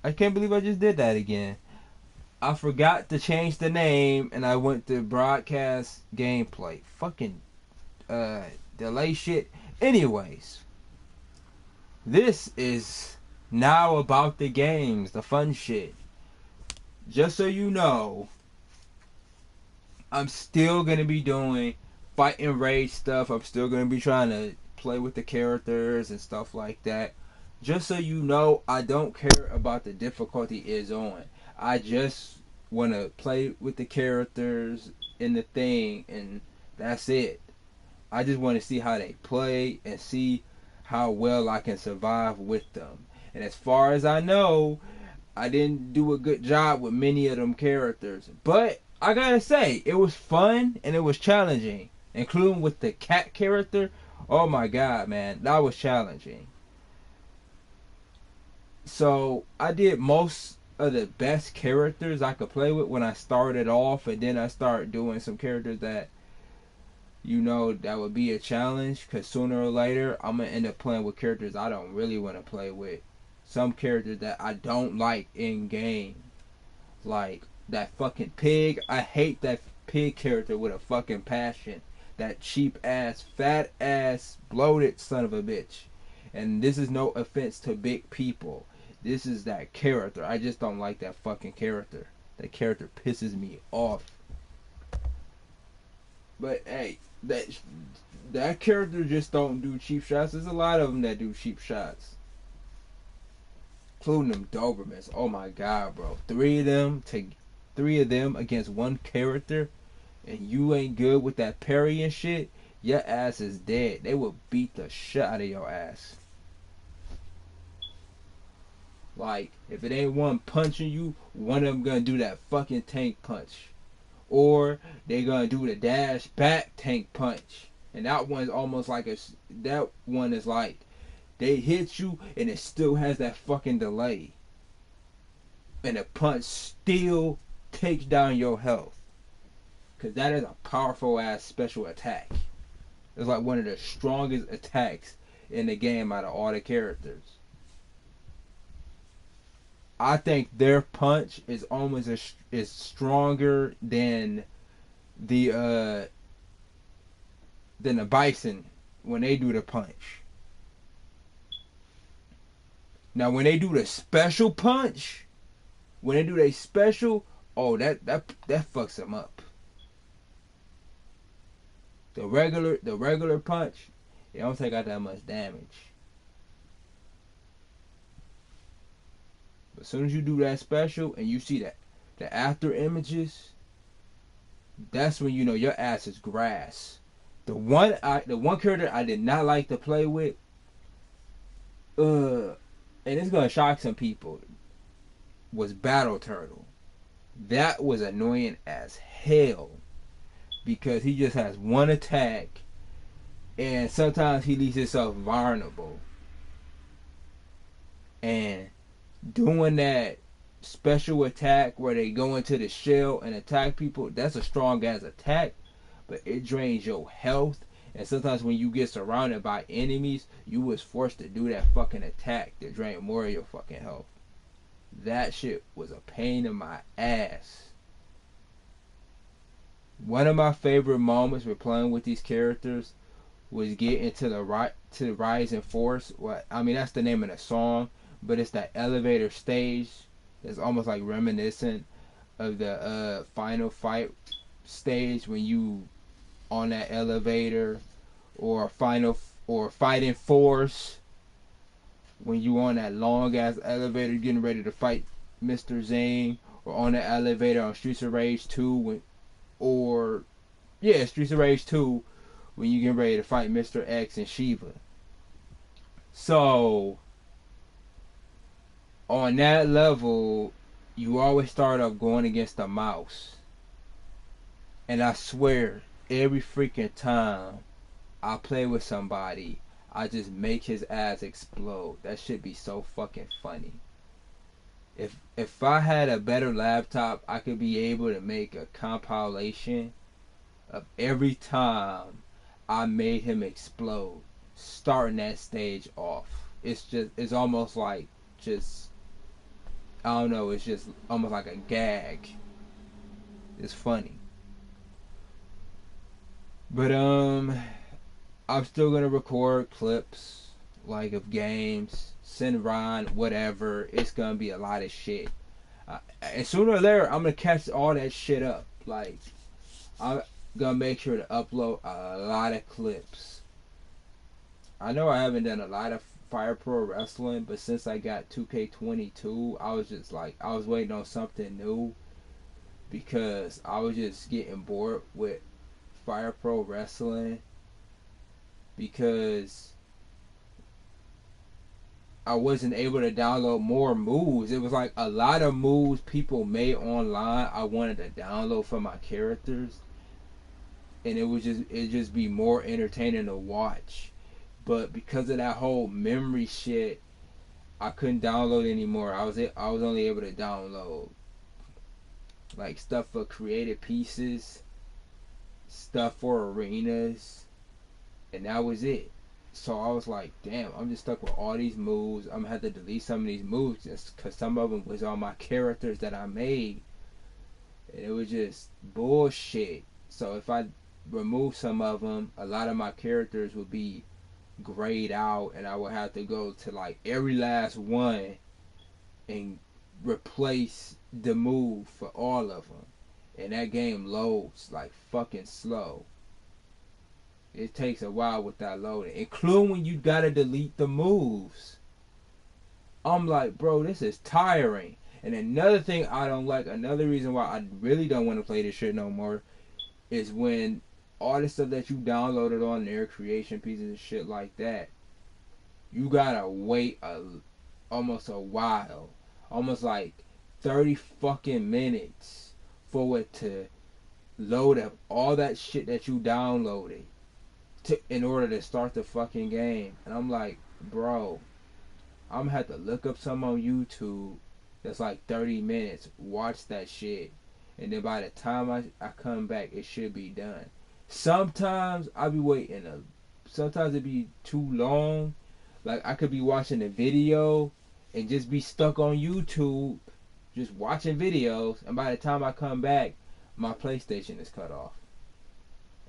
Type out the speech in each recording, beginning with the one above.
I can't believe I just did that again. I forgot to change the name and I went to broadcast gameplay. Fucking uh delay shit. Anyways, this is now about the games, the fun shit. Just so you know, I'm still gonna be doing fight and rage stuff. I'm still gonna be trying to play with the characters and stuff like that. Just so you know, I don't care about the difficulty is on. I just want to play with the characters in the thing, and that's it. I just want to see how they play and see how well I can survive with them. And as far as I know, I didn't do a good job with many of them characters. But I gotta say, it was fun and it was challenging. Including with the cat character. Oh my god, man. That was challenging. So I did most of the best characters I could play with when I started off. And then I started doing some characters that, you know, that would be a challenge. Because sooner or later, I'm going to end up playing with characters I don't really want to play with. Some characters that I don't like in game. Like that fucking pig. I hate that pig character with a fucking passion. That cheap ass, fat ass, bloated son of a bitch. And this is no offense to big people. This is that character. I just don't like that fucking character. That character pisses me off. But hey, that character just don't do cheap shots. There's a lot of them that do cheap shots. Including them Dobermans. Oh my god, bro. Three of them against one character, and you ain't good with that parry and shit, your ass is dead. They will beat the shit out of your ass. Like, if it ain't one punching you, one of them gonna do that fucking tank punch. Or they gonna do the dash back tank punch. And that one's almost like that one is like, they hit you and it still has that fucking delay. And the punch still takes down your health. Because that is a powerful ass special attack. It's like one of the strongest attacks in the game out of all the characters. I think their punch is almost is stronger than the bison when they do the punch. Now, when they do the special punch, when they do their special, oh, that fucks them up. The regular punch, it don't take out that much damage. But as soon as you do that special and you see that the after images, that's when you know your ass is grass. The one character I did not like to play with, and it's gonna shock some people, was Battle Turtle. That was annoying as hell because he just has one attack and sometimes he leaves himself vulnerable. And doing that special attack where they go into the shell and attack people, that's a strong ass attack, but it drains your health. And sometimes when you get surrounded by enemies, you was forced to do that fucking attack to drain more of your fucking health. That shit was a pain in my ass. One of my favorite moments with playing with these characters was getting to the Rising Force. I mean, that's the name of the song, but it's that elevator stage that's almost like reminiscent of the final fight stage when you on that elevator, or Fighting Force when you on that long ass elevator getting ready to fight Mr. Zane, or on the elevator on Streets of Rage 2 Streets of Rage 2 when you get ready to fight Mr. X and Shiva. So on that level, you always start off going against a mouse. And I swear, every freaking time I play with somebody, I just make his ass explode. That should be so fucking funny. If I had a better laptop, I could be able to make a compilation of every time I made him explode, starting that stage off. It's almost like just, I don't know, it's just almost like a gag. It's funny. But I'm still gonna record clips like of games, send Ron, whatever. It's gonna be a lot of shit. And sooner or later, I'm gonna catch all that shit up. Like, I'm gonna make sure to upload a lot of clips. I know I haven't done a lot of Fire Pro Wrestling, but since I got 2K22, I was just like, I was waiting on something new because I was just getting bored with Fire Pro Wrestling because I wasn't able to download more moves. It was like a lot of moves people made online I wanted to download for my characters, and it just be more entertaining to watch. But because of that whole memory shit, I couldn't download anymore. I was only able to download like stuff for creative pieces, stuff for arenas, and that was it. So I was like, damn, I'm just stuck with all these moves. I'm gonna have to delete some of these moves just because some of them was on my characters that I made, and it was just bullshit. So if I remove some of them, a lot of my characters would be grayed out, and I would have to go to like every last one and replace the move for all of them. And that game loads like fucking slow. It takes a while with that loading, including when you gotta delete the moves. I'm like, bro, this is tiring. And another thing I don't like, another reason why I really don't want to play this shit no more, is when all the stuff that you downloaded on there, creation pieces and shit like that, you gotta wait almost a while, almost like 30 fucking minutes for it to load up all that shit that you downloaded in order to start the fucking game. And I'm like, bro, I'm gonna have to look up some on YouTube that's like 30 minutes, watch that shit, and then by the time I come back, it should be done. Sometimes I'll be waiting. Sometimes it be too long. Like I could be watching a video and just be stuck on YouTube, just watching videos, and by the time I come back, my PlayStation is cut off.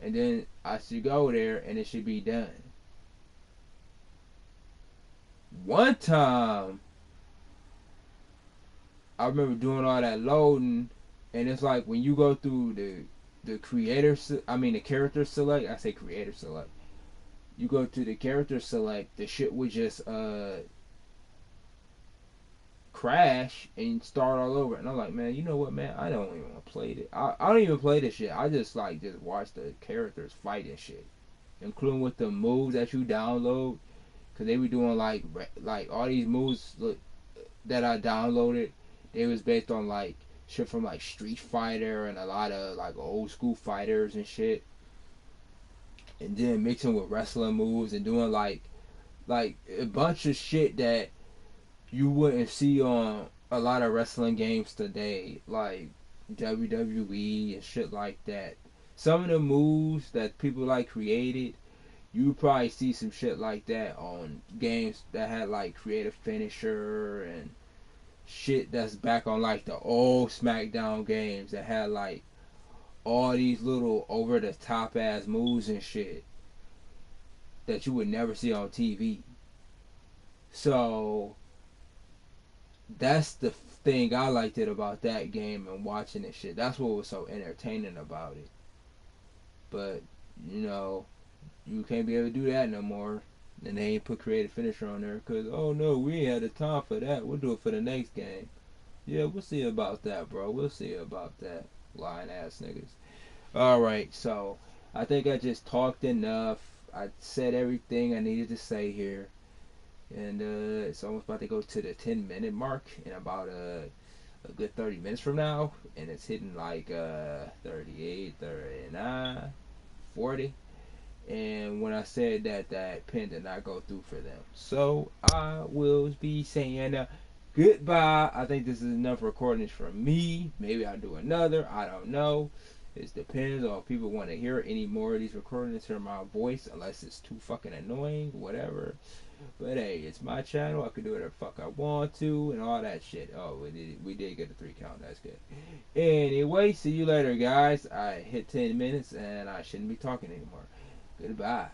And then I should go there and it should be done. One time, I remember doing all that loading, and it's like when you go through the character select. I say creator select. You go to the character select, the shit would just crash and start all over. And I'm like, man, you know what, man? I don't even want to play it. I don't even play this shit. I just watch the characters fight and shit, including with the moves that you download, because they be doing like all these moves that I downloaded. They was based on like shit from like Street Fighter and a lot of like old school fighters and shit, and then mixing with wrestling moves and doing like a bunch of shit that you wouldn't see on a lot of wrestling games today, like WWE and shit like that. Some of the moves that people like created, you probably see some shit like that on games that had like creative finisher and shit that's back on like the old SmackDown games that had like all these little over the top ass moves and shit that you would never see on TV. So that's the thing I liked it about that game and watching this shit. That's what was so entertaining about it. But you know, you can't be able to do that no more. And they ain't put creative finisher on there because, oh no, we ain't had the time for that. We'll do it for the next game. Yeah, we'll see about that, bro. We'll see about that. Lying ass niggas. Alright, so I think I just talked enough. I said everything I needed to say here. And it's almost about to go to the 10-minute mark in about a good 30 minutes from now. And it's hitting like 38, 39, 40. And when I said that pen did not go through for them. So I will be saying goodbye. I think this is enough recordings for me. Maybe I'll do another. I don't know. It depends on if people want to hear any more of these recordings, hear my voice, unless it's too fucking annoying, whatever. But hey, it's my channel. I can do whatever the fuck I want to and all that shit. Oh, we did get a 3 count. That's good. Anyway, see you later, guys. I hit 10 minutes and I shouldn't be talking anymore. Goodbye.